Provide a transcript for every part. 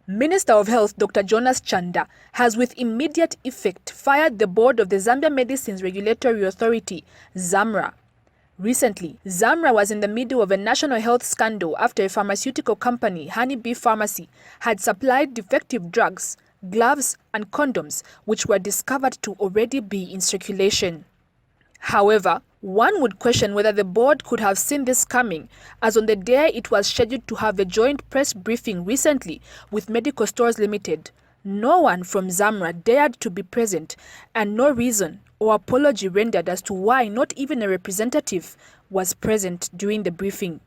Minister of Health Dr. Jonas Chanda has with immediate effect fired the board of the Zambia Medicines Regulatory Authority, ZAMRA. Recently, ZAMRA was in the middle of a national health scandal after a pharmaceutical company, Honeybee Pharmacy, had supplied defective drugs, gloves and condoms which were discovered to already be in circulation. However, one would question whether the board could have seen this coming, as on the day it was scheduled to have a joint press briefing recently with Medical Stores Limited, no one from ZAMRA dared to be present and no reason or apology rendered as to why not even a representative was present during the briefing.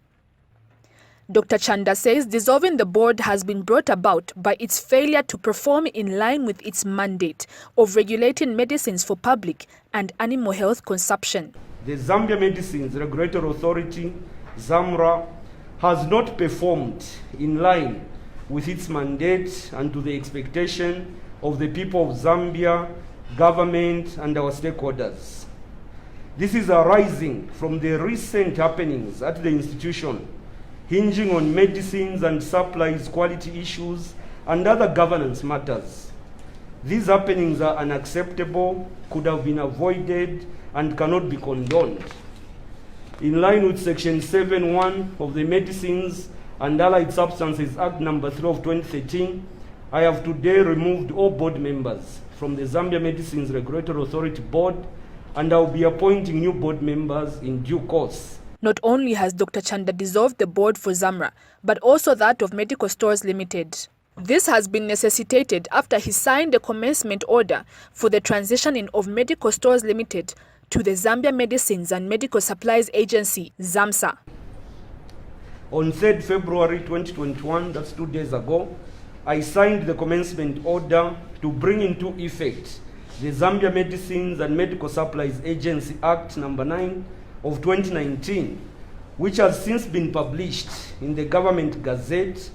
Dr. Chanda says dissolving the board has been brought about by its failure to perform in line with its mandate of regulating medicines for public and animal health consumption. The Zambia Medicines Regulatory Authority, ZAMRA, has not performed in line with its mandate and to the expectation of the people of Zambia, government and our stakeholders. This is arising from the recent happenings at the institution, hinging on medicines and supplies quality issues and other governance matters. These happenings are unacceptable, could have been avoided, and cannot be condoned. In line with Section 7(1) of the Medicines and Allied Substances Act No. 3 of 2013, I have today removed all board members from the Zambia Medicines Regulatory Authority Board, and I will be appointing new board members in due course. Not only has Dr. Chanda dissolved the board for ZAMRA, but also that of Medical Stores Limited. This has been necessitated after he signed a commencement order for the transitioning of Medical Stores Limited to the Zambia Medicines and Medical Supplies Agency, ZAMSA. On 3rd February 2021, that's 2 days ago, I signed the commencement order to bring into effect the Zambia Medicines and Medical Supplies Agency Act No. 9 of 2019, which has since been published in the Government Gazette.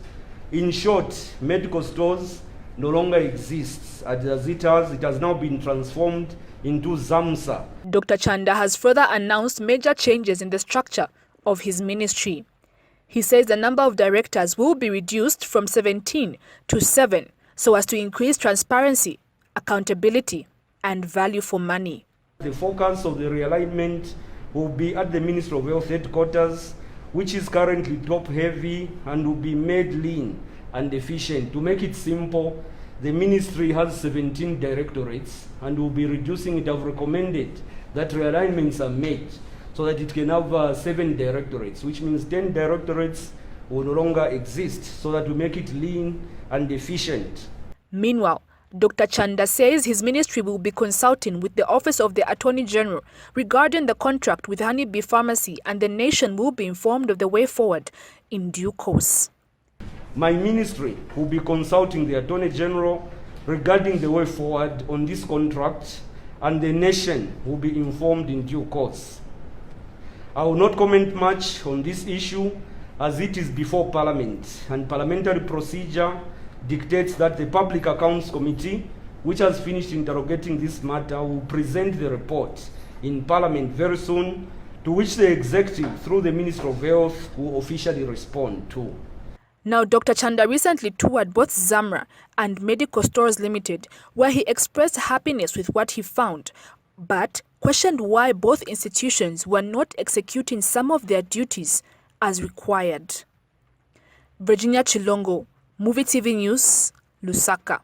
In short, medical stores no longer exists as it has now been transformed into ZAMSA. Dr. Chanda has further announced major changes in the structure of his ministry. He says the number of directors will be reduced from 17 to 7 so as to increase transparency, accountability and value for money. The focus of the realignment will be at the Ministry of Health headquarters, which is currently top-heavy and will be made lean and efficient. To make it simple, the ministry has 17 directorates and will be reducing it. I've recommended that realignments are made so that it can have 7 directorates, which means 10 directorates will no longer exist, so that we make it lean and efficient. Meanwhile, Dr. Chanda says his ministry will be consulting with the Office of the Attorney General regarding the contract with Honeybee Pharmacy, and the nation will be informed of the way forward in due course. My ministry will be consulting the Attorney General regarding the way forward on this contract, and the nation will be informed in due course. I will not comment much on this issue as it is before Parliament, and parliamentary procedure dictates that the Public Accounts Committee, which has finished interrogating this matter, will present the report in Parliament very soon, to which the executive, through the Minister of Health, will officially respond to. Now, Dr. Chanda recently toured both ZAMRA and Medical Stores Limited, where he expressed happiness with what he found, but questioned why both institutions were not executing some of their duties as required. Virginia Chilongo, Movie TV News, Lusaka.